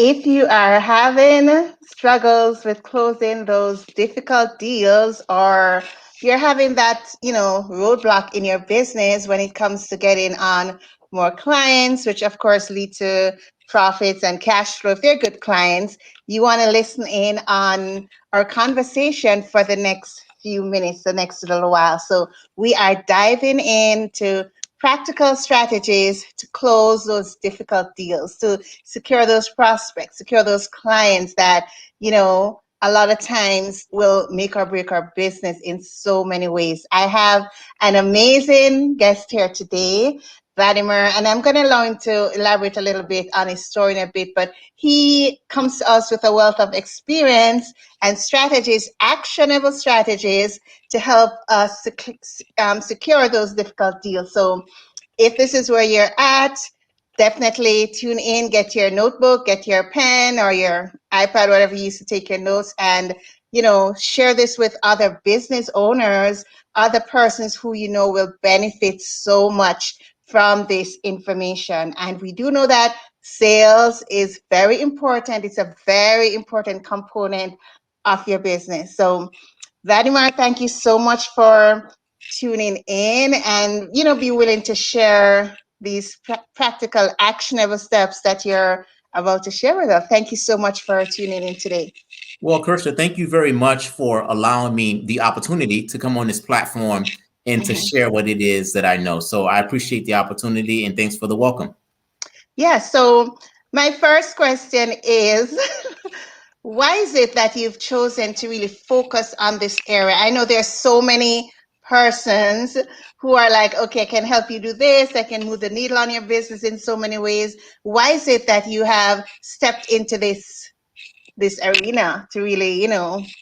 If you are having struggles with closing those difficult deals, or you're having that, roadblock in your business when it comes to getting on more clients, which of course lead to profits and cash flow, if they're good clients, you want to listen in on our conversation for the next few minutes, the next little while. So we are diving into practical strategies to close those difficult deals, to secure those prospects, secure those clients that, a lot of times will make or break our business in so many ways. I have an amazing guest here today, Vladimir, and I'm going to allow him to elaborate a little bit on his story in a bit, but he comes to us with a wealth of experience and strategies, actionable strategies to help us secure those difficult deals. So if this is where you're at, definitely tune in, get your notebook, get your pen or your iPad, whatever you use to take your notes, and share this with other business owners, other persons who will benefit so much from this information. And we do know that sales is very important. It's a very important component of your business. So Vladimir, thank you so much for tuning in, and be willing to share these practical actionable steps that you're about to share with us. Thank you so much for tuning in today. Well, Kirsha, thank you very much for allowing me the opportunity to come on this platform and to share what it is that I know. So I appreciate the opportunity, and thanks for the welcome. Yeah, so my first question is why is it that you've chosen to really focus on this area? I know there's so many persons who are like, okay, I can help you do this, I can move the needle on your business in so many ways. Why is it that you have stepped into this arena to really,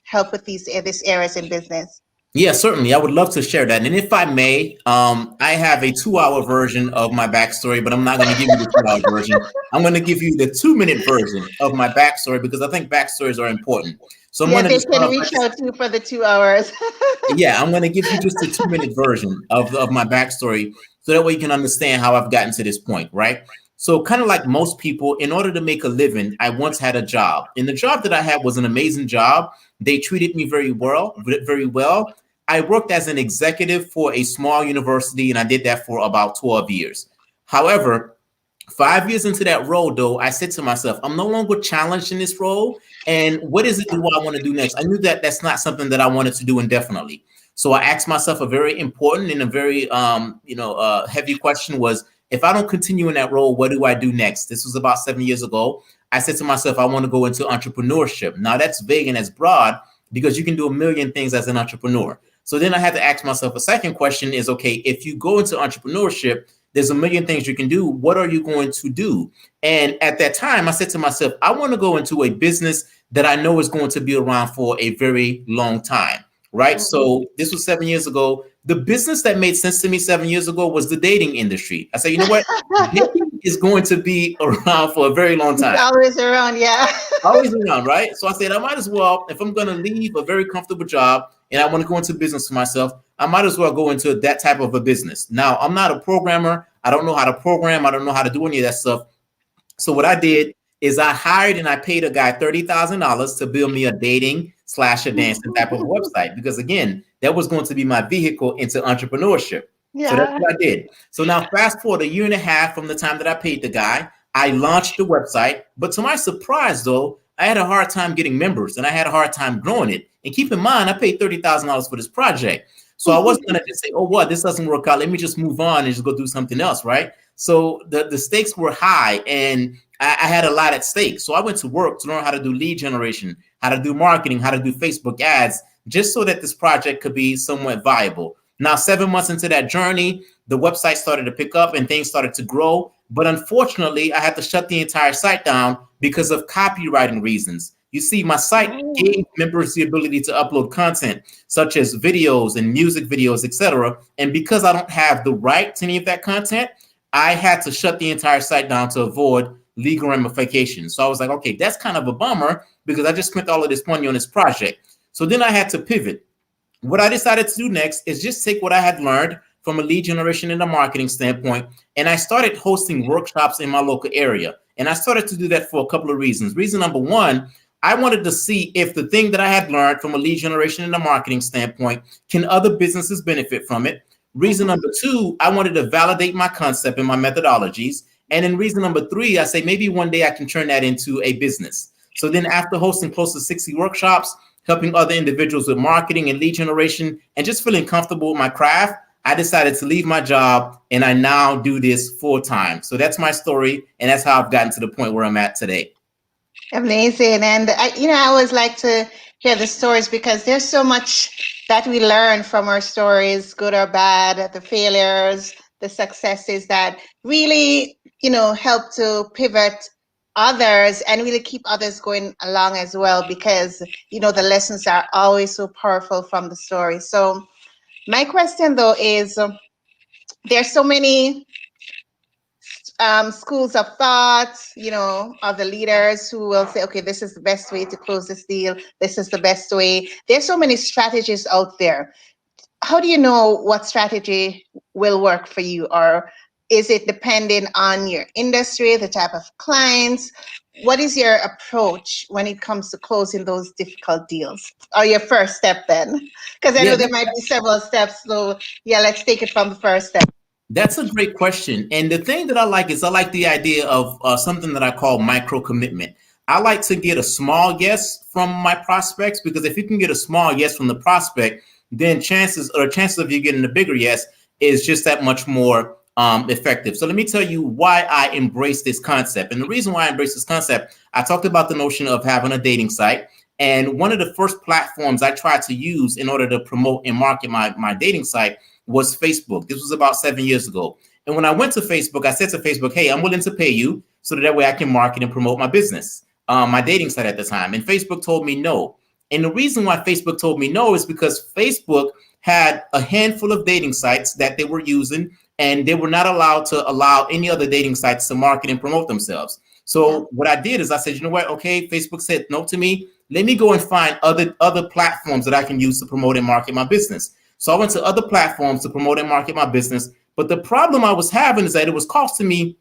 help with these areas in business? Yeah, certainly. I would love to share that. And if I may, I have a 2-hour version of my backstory, but I'm not going to give you the 2-hour version. I'm going to give you the 2-minute version of my backstory because I think backstories are important. So I'm Yeah, going to they start can off reach out to you for the 2 hours. yeah, I'm going to give you just a 2-minute version of my backstory so that way you can understand how I've gotten to this point, right? So kind of like most people, in order to make a living, I once had a job. And the job that I had was an amazing job. They treated me very well, very well. I worked as an executive for a small university, and I did that for about 12 years. However, 5 years into that role, though, I said to myself, I'm no longer challenged in this role. And what is it do I want to do next? I knew that that's not something that I wanted to do indefinitely. So I asked myself a very important and a very, heavy question was, if I don't continue in that role, what do I do next? This was about 7 years ago. I said to myself, I want to go into entrepreneurship. Now that's vague and that's broad because you can do a million things as an entrepreneur. So then I had to ask myself a second question is, okay, if you go into entrepreneurship, there's a million things you can do. What are you going to do? And at that time, I said to myself, I want to go into a business that I know is going to be around for a very long time, right? So this was 7 years ago. The business that made sense to me 7 years ago was the dating industry. I said, you know what? Dating is going to be around for a very long time. It's always around, yeah. Always around, right? So I said, I might as well, if I'm going to leave a very comfortable job and I want to go into business for myself, I might as well go into that type of a business. Now, I'm not a programmer. I don't know how to program. I don't know how to do any of that stuff. So what I did is I hired and I paid a guy $30,000 to build me a dating / a dancing type of website. Because again, that was going to be my vehicle into entrepreneurship. So that's what I did. So now fast forward a year and a half from the time that I paid the guy, I launched the website. But to my surprise, though, I had a hard time getting members and I had a hard time growing it. And keep in mind, I paid $30,000 for this project. So I wasn't going to just say, oh, what, this doesn't work out. Let me just move on and just go do something else, right? So the stakes were high and I had a lot at stake. So I went to work to learn how to do lead generation, how to do marketing, how to do Facebook ads, just so that this project could be somewhat viable. Now, 7 months into that journey, the website started to pick up and things started to grow. But unfortunately, I had to shut the entire site down because of copywriting reasons. You see, my site gave members the ability to upload content such as videos and music videos, etc. And because I don't have the right to any of that content, I had to shut the entire site down to avoid legal ramifications. So I was like, okay, that's kind of a bummer because I just spent all of this money on this project. So then I had to pivot. What I decided to do next is just take what I had learned from a lead generation and a marketing standpoint. And I started hosting workshops in my local area. And I started to do that for a couple of reasons. Reason number one, I wanted to see if the thing that I had learned from a lead generation and a marketing standpoint, can other businesses benefit from it? Reason number two, I wanted to validate my concept and my methodologies. And then reason number three, I say maybe one day I can turn that into a business. So then after hosting close to 60 workshops, helping other individuals with marketing and lead generation, and just feeling comfortable with my craft, I decided to leave my job and I now do this full time. So that's my story. And that's how I've gotten to the point where I'm at today. Amazing. And I always like to hear the stories because there's so much that we learn from our stories, good or bad, the failures, the successes that really, help to pivot others and really keep others going along as well, because, the lessons are always so powerful from the story. So my question though is, there's so many schools of thought, of the leaders who will say, okay, this is the best way to close this deal. This is the best way. There's so many strategies out there. How do you know what strategy will work for you? Or is it depending on your industry, the type of clients? What is your approach when it comes to closing those difficult deals? Or your first step then? Because I know there might be several steps. So yeah, let's take it from the first step. That's a great question. And the thing that I like is I like the idea of something that I call micro commitment. I like to get a small yes from my prospects, because if you can get a small yes from the prospect, then chances of you getting a bigger yes is just that much more effective. So let me tell you why I embrace this concept. And the reason why I embrace this concept, I talked about the notion of having a dating site. And one of the first platforms I tried to use in order to promote and market my dating site was Facebook. This was about 7 years ago. And when I went to Facebook, I said to Facebook, hey, I'm willing to pay you so that way I can market and promote my business, my dating site at the time. And Facebook told me no. And the reason why Facebook told me no is because Facebook had a handful of dating sites that they were using, and they were not allowed to allow any other dating sites to market and promote themselves. So what I did is I said, you know what? Okay, Facebook said no to me. Let me go and find other platforms that I can use to promote and market my business. So I went to other platforms to promote and market my business. But the problem I was having is that it was costing me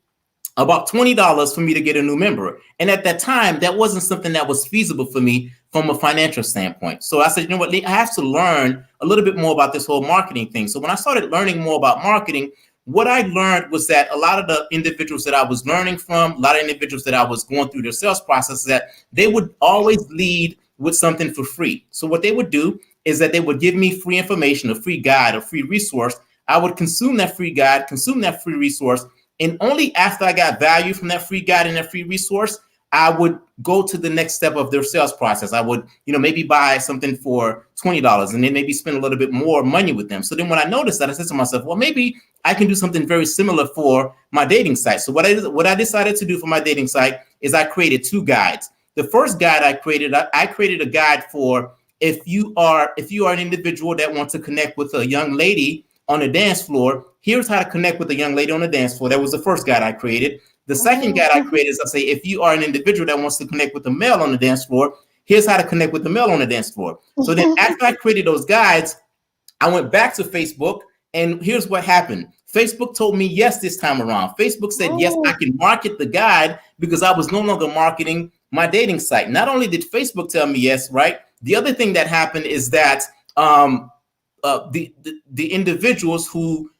about $20 for me to get a new member. And at that time, that wasn't something that was feasible for me from a financial standpoint. So I said, you know what, I have to learn a little bit more about this whole marketing thing. So when I started learning more about marketing, what I learned was that a lot of the individuals that I was learning from, a lot of individuals that I was going through their sales process, that they would always lead with something for free. So what they would do is that they would give me free information, a free guide, a free resource. I would consume that free guide, consume that free resource. And only after I got value from that free guide and that free resource, I would go to the next step of their sales process. I would, maybe buy something for $20 and then maybe spend a little bit more money with them. So then when I noticed that, I said to myself, well, maybe I can do something very similar for my dating site. So what I decided to do for my dating site is I created two guides. The first guide I created a guide for if you are an individual that wants to connect with a young lady on a dance floor, here's how to connect with a young lady on the dance floor. That was the first guide I created. The second guide I created is I say, if you are an individual that wants to connect with a male on the dance floor, here's how to connect with the male on the dance floor. So then after I created those guides, I went back to Facebook, and here's what happened. Facebook told me yes this time around. Facebook said, yes, I can market the guide because I was no longer marketing my dating site. Not only did Facebook tell me yes, right? The other thing that happened is that the individuals who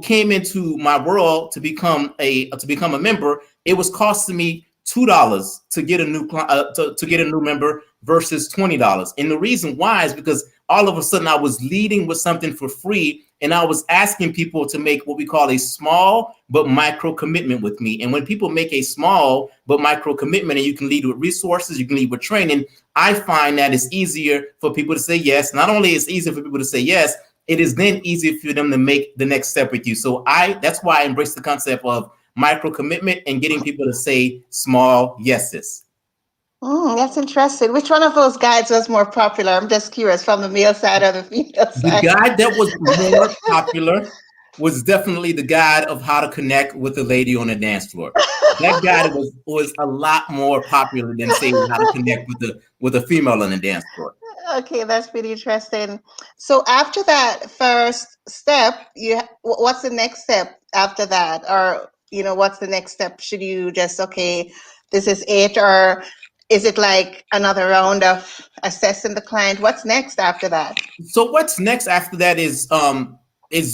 came into my world to become a member, it was costing me $2 to get a new member versus $20. And the reason why is because all of a sudden I was leading with something for free, and I was asking people to make what we call a small but micro commitment with me. And when people make a small but micro commitment, and you can lead with resources, you can lead with training, I find that it's easier for people to say yes. Not only is it easier for people to say yes, it is then easier for them to make the next step with you. So that's why I embrace the concept of micro commitment and getting people to say small yeses. That's interesting. Which one of those guides was more popular? I'm just curious, from the male side or the female side? The guide that was more popular was definitely the guide of how to connect with a lady on the dance floor. That guide was a lot more popular than say how to connect with a female on the dance floor. Okay, that's pretty interesting. So after that first step, what's the next step after that? Or, what's the next step? Should you just, okay, this is it, or is it like another round of assessing the client? What's next after that? So what's next after that is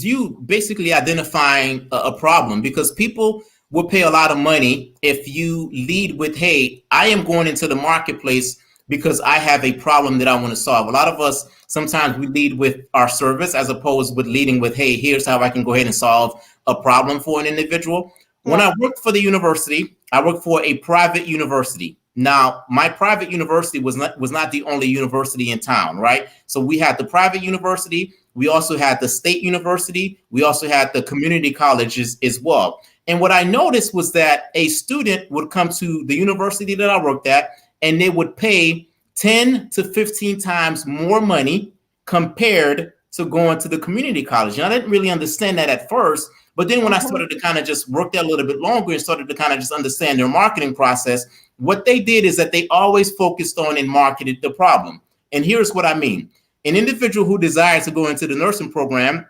you basically identifying a problem, because people will pay a lot of money if you lead with, hey, I am going into the marketplace because I have a problem that I want to solve. A lot of us, sometimes we lead with our service as opposed with leading with, hey, here's how I can go ahead and solve a problem for an individual. When I worked for the university, I worked for a private university. Now, my private university was not the only university in town, right? So we had the private university. We also had the state university. We also had the community colleges as well. And what I noticed was that a student would come to the university that I worked at, and they would pay 10 to 15 times more money compared to going to the community college. And I didn't really understand that at first. But then when I started to kind of just work there a little bit longer and started to kind of just understand their marketing process, what they did is that they always focused on and marketed the problem. And here's what I mean. An individual who desires to go into the nursing program,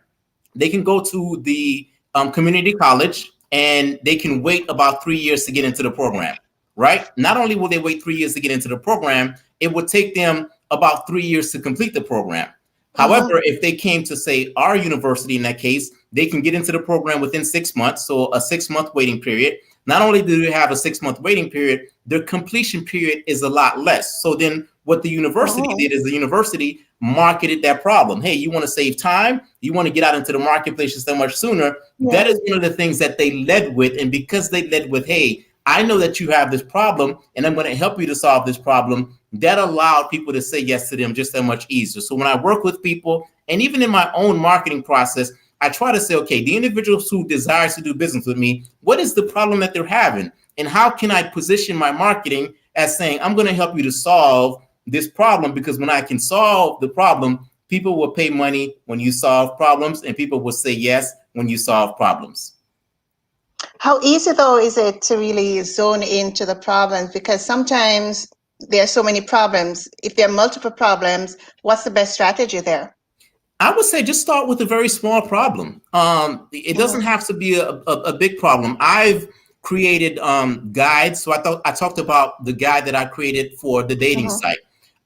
they can go to the community college and they can wait about 3 years to get into the program, right? Not only will they wait 3 years to get into the program, it would take them about 3 years to complete the program. However, if they came to, say, our university in that case, they can get into the program within 6 months. So a 6-month waiting period. Not only do they have a 6-month waiting period, their completion period is a lot less. So then what the university did is the university marketed that problem. Hey, you want to save time? You want to get out into the marketplace so much sooner? Yeah. That is one of the things that they led with. And because they led with, hey, I know that you have this problem and I'm going to help you to solve this problem, that allowed people to say yes to them just that much easier. So when I work with people, and even in my own marketing process, I try to say, okay, the individuals who desire to do business with me, what is the problem that they're having? And how can I position my marketing as saying, I'm going to help you to solve this problem? Because when I can solve the problem, people will pay money when you solve problems, and people will say yes when you solve problems. How easy, though, is it to really zone into the problems? Because sometimes there are so many problems. If there are multiple problems, what's the best strategy there? I would say just start with a very small problem. It doesn't have to be a big problem. I've created guides. So I talked about the guide that I created for the dating site.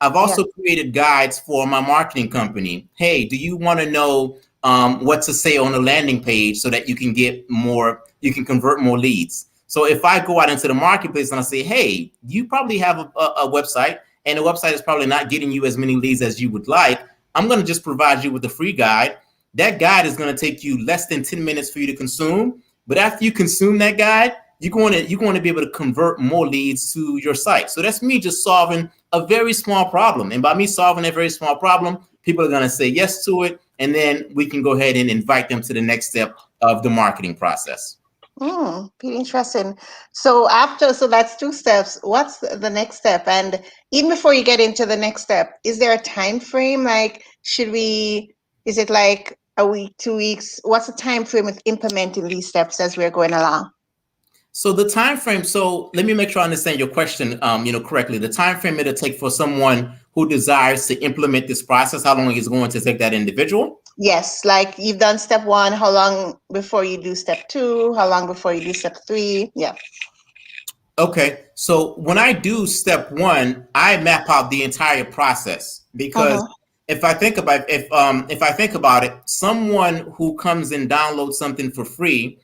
I've also created guides for my marketing company. Hey, do you want to know what to say on a landing page so that you can get more, you can convert more leads? So if I go out into the marketplace and I say, hey, you probably have a website, and the website is probably not getting you as many leads as you would like, I'm going to just provide you with a free guide. That guide is going to take you less than 10 minutes for you to consume. But after you consume that guide, you're going to be able to convert more leads to your site. So that's me just solving a very small problem. And by me solving a very small problem, people are going to say yes to it. And then we can go ahead and invite them to the next step of the marketing process. Pretty interesting. So that's 2 steps. What's the next step? And even before you get into the next step, is there a time frame? Like, is it like a week, 2 weeks? What's the time frame of implementing these steps as we're going along? So the time frame, so let me make sure I understand your question correctly. The time frame it'll take for someone who desires to implement this process, how long is it going to take that individual? Yes, like you've done step 1, how long before you do step 2, how long before you do step 3? Yeah. Okay, so when I do step 1, I map out the entire process, because if I think about it, someone who comes and downloads something for free,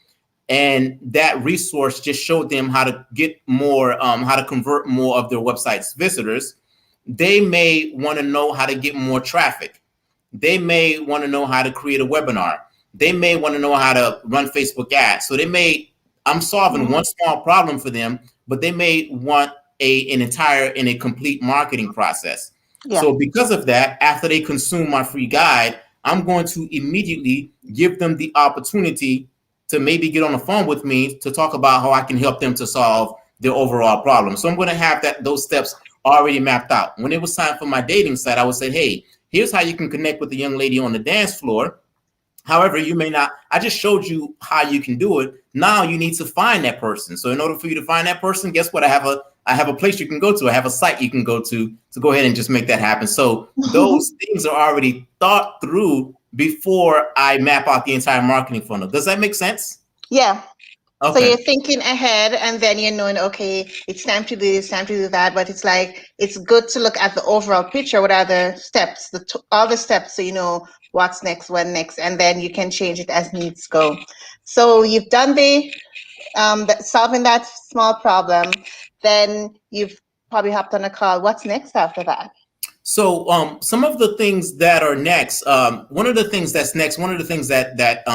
and that resource just showed them how to get more, how to convert more of their website's visitors, they may want to know how to get more traffic. They may want to know how to create a webinar. They may want to know how to run Facebook ads. So I'm solving one small problem for them, but they may want a complete marketing process. Yeah. So because of that, after they consume my free guide, I'm going to immediately give them the opportunity to maybe get on the phone with me to talk about how I can help them to solve their overall problem. So I'm going to have those steps already mapped out. When it was time for my dating site, I would say, hey, here's how you can connect with the young lady on the dance floor. However, you may not, I just showed you how you can do it. Now you need to find that person. So in order for you to find that person, guess what? I have a place you can go to. I have a site you can go to go ahead and just make that happen. So those things are already thought through before I map out the entire marketing funnel. Does that make sense? Yeah. So Okay. you're thinking ahead, and then you're knowing, okay, it's time to do this, time to do that. But it's like, it's good to look at the overall picture. What are the steps, all the steps, so you know what's next, when next, and then you can change it as needs go. So you've done the solving that small problem. Then you've probably hopped on a call. What's next after that? So some of the things that are next, one of the things that's next, one of the things that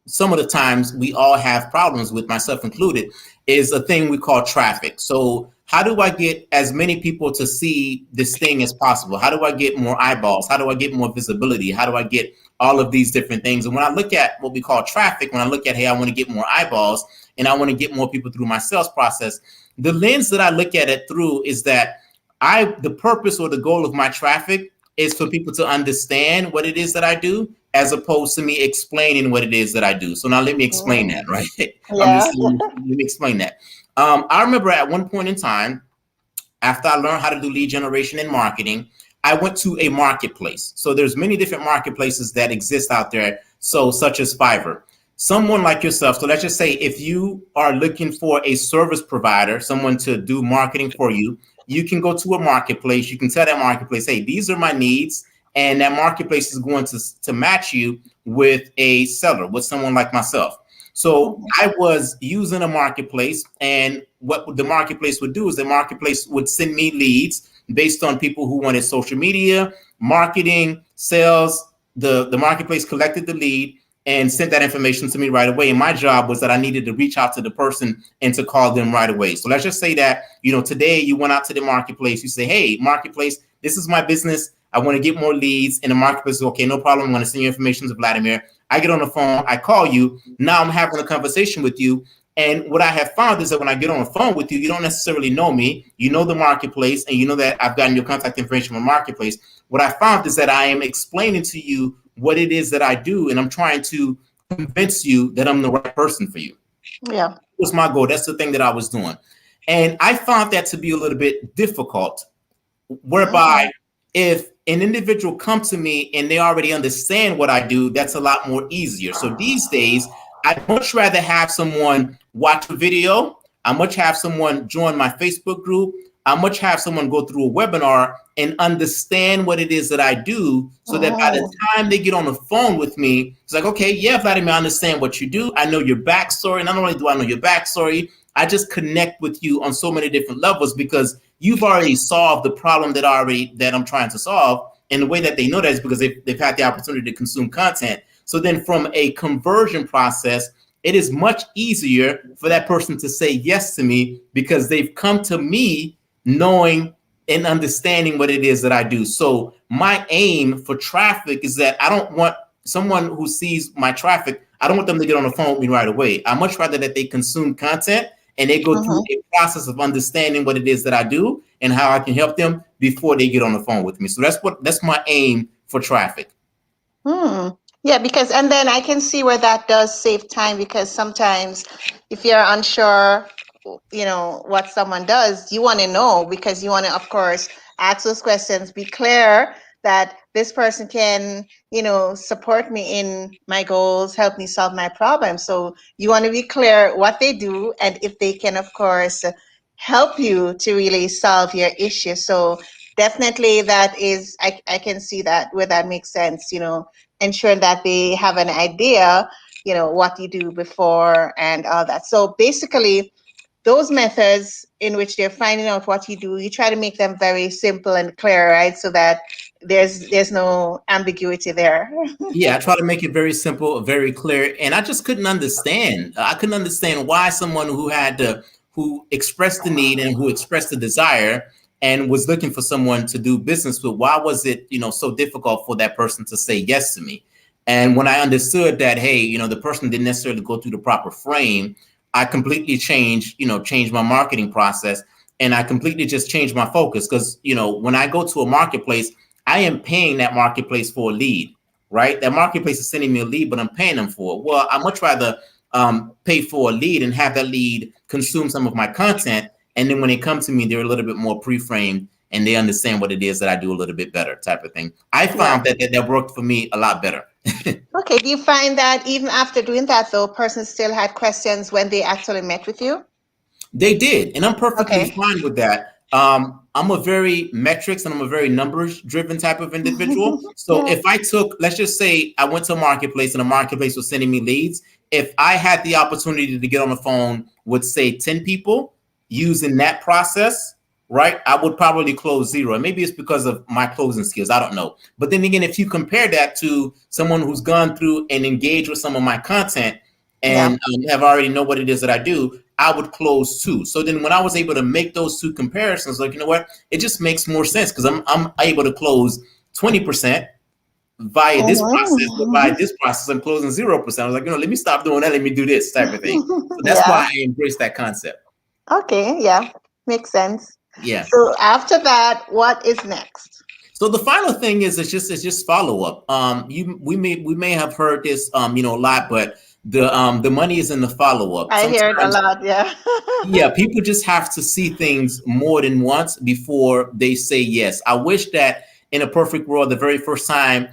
some of the times we all have problems with, myself included, is a thing we call traffic. So how do I get as many people to see this thing as possible? How do I get more eyeballs? How do I get more visibility? How do I get all of these different things? And when I look at what we call traffic, when I look at, hey, I want to get more eyeballs and I want to get more people through my sales process, the lens that I look at it through is that the purpose or the goal of my traffic is for people to understand what it is that I do, as opposed to me explaining what it is that I do. So now let me explain that, right? Yeah. Let me explain that. I remember at one point in time, after I learned how to do lead generation and marketing, I went to a marketplace. So there's many different marketplaces that exist out there. So such as Fiverr. Someone like yourself. So let's just say if you are looking for a service provider, someone to do marketing for you, you can go to a marketplace. You can tell that marketplace, hey, these are my needs. And that marketplace is going to match you with a seller, with someone like myself. So I was using a marketplace, and what the marketplace would do is the marketplace would send me leads based on people who wanted social media, marketing, sales. The marketplace collected the lead and sent that information to me right away. And my job was that I needed to reach out to the person and to call them right away. So let's just say that, today you went out to the marketplace, you say, hey, marketplace, this is my business. I want to get more leads. And the marketplace is, okay, no problem. I'm going to send you information to Vladimir. I get on the phone, I call you. Now I'm having a conversation with you. And what I have found is that when I get on the phone with you, you don't necessarily know me. You know the marketplace, and you know that I've gotten your contact information from the marketplace. What I found is that I am explaining to you what it is that I do, and I'm trying to convince you that I'm the right person for you. Yeah. That was my goal. That's the thing that I was doing. And I found that to be a little bit difficult, whereby if an individual comes to me and they already understand what I do, that's a lot more easier. So these days, I'd much rather have someone watch a video. I much have someone join my Facebook group. I much have someone go through a webinar and understand what it is that I do, so that by the time they get on the phone with me, it's like, okay, yeah, Vladimir, I understand what you do. I know your backstory. Not only do I know your backstory, I just connect with you on so many different levels because you've already solved the problem that I'm trying to solve. And the way that they know that is because they've had the opportunity to consume content. So then from a conversion process, it is much easier for that person to say yes to me because they've come to me knowing and understanding what it is that I do. So my aim for traffic is that I don't want someone who sees my traffic, I don't want them to get on the phone with me right away. I much rather that they consume content and they go through a process of understanding what it is that I do and how I can help them before they get on the phone with me. So that's my aim for traffic. Yeah, and then I can see where that does save time, because sometimes if you're unsure, what someone does, you want to know, because you want to, of course, ask those questions, be clear that this person can, support me in my goals, help me solve my problem. So you want to be clear what they do and if they can, of course, help you to really solve your issue. So definitely that is, I can see that where that makes sense, ensuring that they have an idea, what you do before and all that. So basically, those methods in which they're finding out what you do, you try to make them very simple and clear, right? So that there's no ambiguity there. Yeah, I try to make it very simple, very clear. And I just couldn't understand. I couldn't understand why someone who expressed the need and who expressed the desire and was looking for someone to do business with, why was it, so difficult for that person to say yes to me? And when I understood that, hey, the person didn't necessarily go through the proper frame, I completely changed my marketing process, and I completely just changed my focus. Because, when I go to a marketplace, I am paying that marketplace for a lead, right? That marketplace is sending me a lead, but I'm paying them for it. Well, I much rather pay for a lead and have that lead consume some of my content. And then when they come to me, they're a little bit more pre-framed and they understand what it is that I do a little bit better, type of thing. I found that worked for me a lot better. Okay. Do you find that even after doing that, though, persons still had questions when they actually met with you? They did, and I'm perfectly fine with that. I'm a very metrics and I'm a very numbers driven type of individual. So if I took, let's just say I went to a marketplace and the marketplace was sending me leads. If I had the opportunity to get on the phone with, say, 10 people using that process, right, I would probably close 0. And maybe it's because of my closing skills. I don't know. But then again, if you compare that to someone who's gone through and engaged with some of my content and have already know what it is that I do, I would close 2. So then when I was able to make those 2 comparisons, like, you know what, it just makes more sense because I'm able to close 20% via this process, but by this process, I'm closing 0%. I was like, let me stop doing that. Let me do this type of thing. So that's why I embrace that concept. Okay. Yeah. Makes sense. Yeah. So after that, what is next? So the final thing is it's just follow up. We may have heard this a lot, but the money is in the follow up. I hear it a lot. Yeah. Yeah, people just have to see things more than once before they say yes. I wish that in a perfect world, the very first time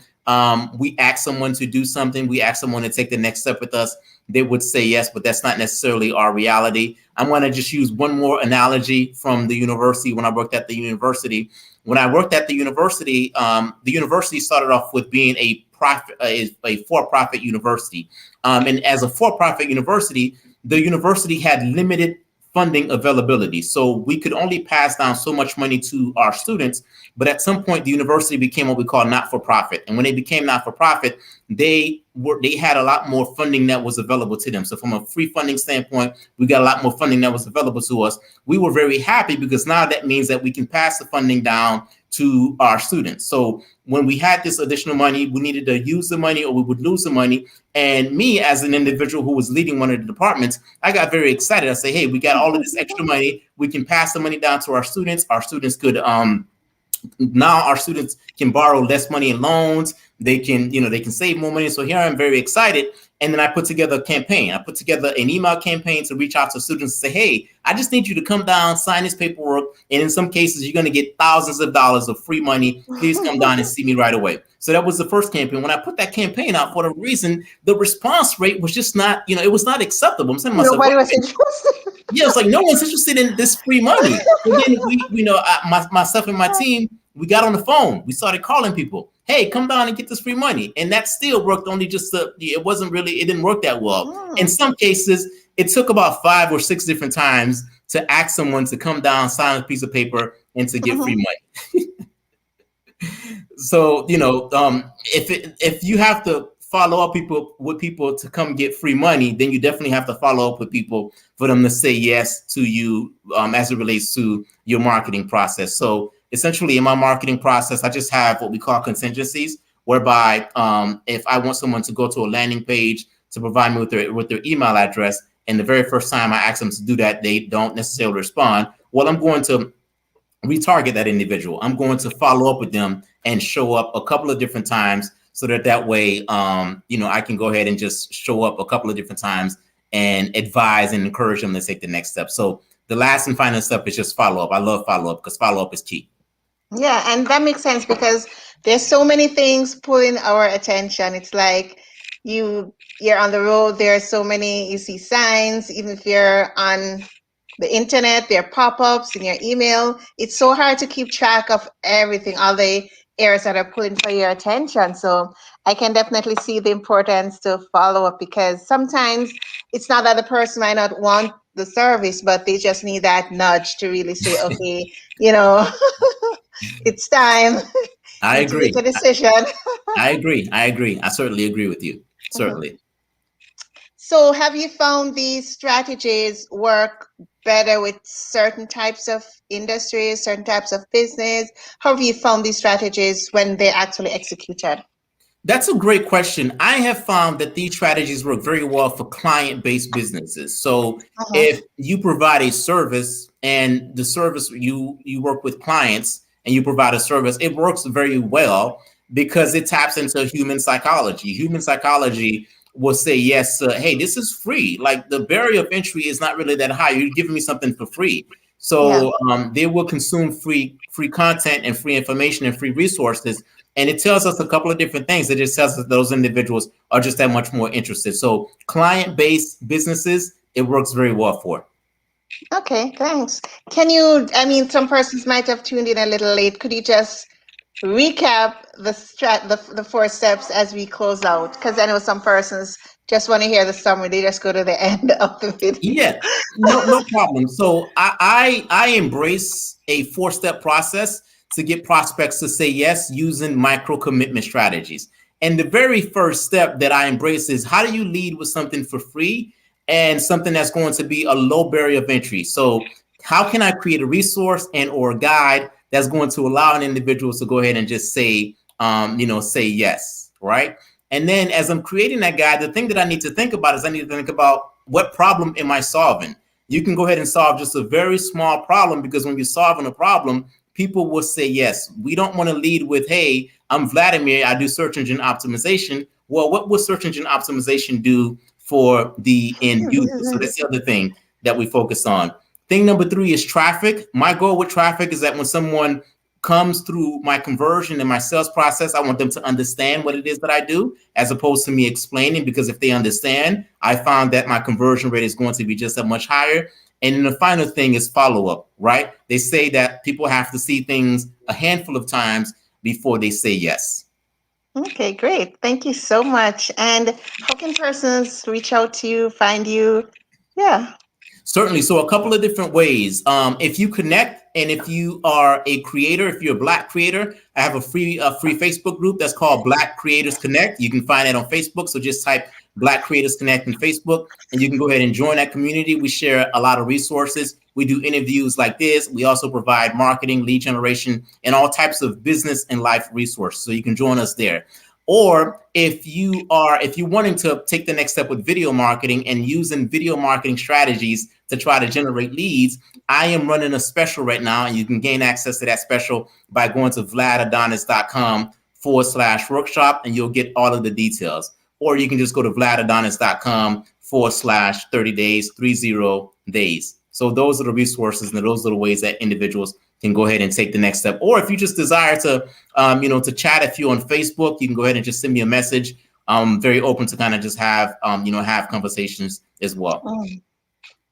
we ask someone to do something, we ask someone to take the next step with us, they would say yes, but that's not necessarily our reality. I'm going to just use one more analogy from the university. When I worked at the university, the university started off with being a for-profit university. And as a for-profit university, the university had limited funding availability. So we could only pass down so much money to our students. But at some point, the university became what we call not-for-profit. And when they became not-for-profit, they had a lot more funding that was available to them. So from a free funding standpoint, we got a lot more funding that was available to us. We were very happy because now that means that we can pass the funding down to our students. So when we had this additional money, we needed to use the money or we would lose the money. And me, as an individual who was leading one of the departments, I got very excited. I say, hey, we got all of this extra money. We can pass the money down to our students. Our students could now our students can borrow less money in loans. They can save more money. So here I'm very excited. And then I put together a campaign. I put together an email campaign to reach out to students and say, hey, I just need you to come down, sign this paperwork. And in some cases, you're going to get thousands of dollars of free money. Please come down and see me right away. So that was the first campaign. When I put that campaign out, for the reason, the response rate was just not, it was not acceptable. I'm saying to myself, nobody was interested. Yeah, it's like no one's interested in this free money. And then myself and my team, we got on the phone. We started calling people. Hey, come down and get this free money. And that still worked only it didn't work that well. In some cases, it took about 5 or 6 different times to ask someone to come down, sign a piece of paper, and to get free money. So, if you have to follow up with people to come get free money, then you definitely have to follow up with people for them to say yes to you as it relates to your marketing process. So essentially in my marketing process, I just have what we call contingencies, whereby if I want someone to go to a landing page to provide me with their email address, and the very first time I ask them to do that, they don't necessarily respond, well, I'm going to retarget that individual. I'm going to follow up with them and show up a couple of different times so that way, I can go ahead and just show up a couple of different times and advise and encourage them to take the next step. So the last and final step is just follow up. I love follow up because follow up is key. Yeah, and that makes sense because there's so many things pulling our attention. It's like you're on the road. There are so many, you see signs, even if you're on the internet, there are pop-ups in your email. It's so hard to keep track of everything, all the areas that are pulling for your attention. So I can definitely see the importance to follow up because sometimes it's not that the person might not want the service, but they just need that nudge to really say, okay, it's time. I agree. Make a decision. I agree. I certainly agree with you. Certainly. So have you found these strategies work better with certain types of industries, certain types of business? How have you found these strategies when they're actually executed? That's a great question. I have found that these strategies work very well for client-based businesses. So if you provide a service and the service you work with clients and you provide a service, it works very well because it taps into human psychology. Human psychology will say yes. Hey, this is free. Like the barrier of entry is not really that high. You're giving me something for free. Yeah. So they will consume free content and free information and free resources. And it tells us a couple of different things. It just tells us those individuals are just that much more interested. So client-based businesses, it works very well for. Okay, thanks. Can you, I mean, some persons might have tuned in a little late. Could you just recap the 4 steps as we close out? Because I know some persons just want to hear the summary. They just go to the end of the video. Yeah, no problem. So I embrace a 4-step process to get prospects to say yes using micro commitment strategies. And the very first step that I embrace is how do you lead with something for free and something that's going to be a low barrier of entry. So how can I create a resource and or a guide that's going to allow an individual to go ahead and just say, say yes, right? And then as I'm creating that guide, the thing that I need to think about is I need to think about what problem am I solving? You can go ahead and solve just a very small problem, because when you're solving a problem, people will say yes. We don't want to lead with, hey, I'm Vladimir, I do search engine optimization. Well, what will search engine optimization do for the end user? So that's the other thing that we focus on. Thing number 3 is traffic. My goal with traffic is that when someone comes through my conversion and my sales process, I want them to understand what it is that I do, as opposed to me explaining, because if they understand, I found that my conversion rate is going to be just that much higher. And then the final thing is follow-up, right? They say that people have to see things a handful of times before they say yes. Okay, great. Thank you so much. And how can persons reach out to you, find you? Yeah. Certainly. So a couple of different ways. If you connect, and if you are a creator, if you're a Black creator, I have a free Facebook group that's called Black Creators Connect. You can find it on Facebook. So just type Black Creators Connect in Facebook, and you can go ahead and join that community. We share a lot of resources. We do interviews like this. We also provide marketing, lead generation, and all types of business and life resources. So you can join us there. Or if you're wanting to take the next step with video marketing and using video marketing strategies to try to generate leads, I am running a special right now, and you can gain access to that special by going to vladadonis.com/workshop, and you'll get all of the details. Or you can just go to vladadonis.com/30 days, 30 days. So those are the resources, and those are the ways that individuals can go ahead and take the next step. Or if you just desire to, to chat a few on Facebook, you can go ahead and just send me a message. I'm very open to kind of just have, have conversations as well.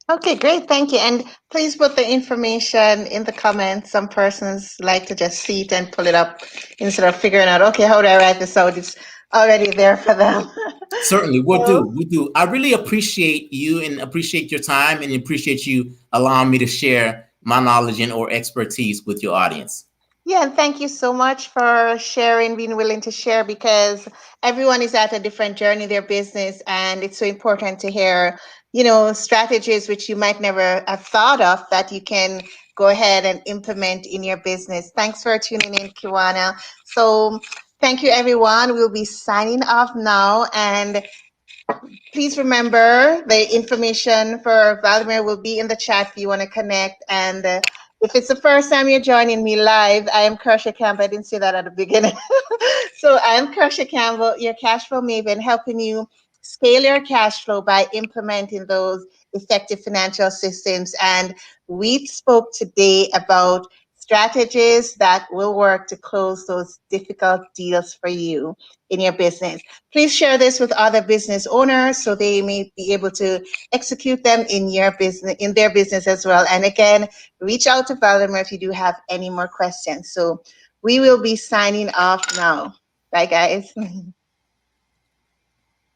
Okay, great. Thank you. And please put the information in the comments. Some persons like to just see it and pull it up instead of figuring out, okay, how do I write this out? It's already there for them. Certainly, we do. I really appreciate you and appreciate your time, and appreciate you allowing me to share my knowledge and or expertise with your audience. Yeah, and thank you so much for sharing, being willing to share, because everyone is at a different journey in their business, and it's so important to hear, strategies which you might never have thought of that you can go ahead and implement in your business. Thanks for tuning in, Kiwana. So thank you, everyone. We'll be signing off now, and please remember the information for Vladimir will be in the chat if you want to connect. And if it's the first time you're joining me live, I am Kersha Campbell. I didn't say that at the beginning. So I am Kersha Campbell, your cash flow maven, helping you scale your cash flow by implementing those effective financial systems. And we spoke today about strategies that will work to close those difficult deals for you in your business. Please share this with other business owners so they may be able to execute them in their business as well. And again, reach out to Vladimir if you do have any more questions. So we will be signing off now. Bye, guys.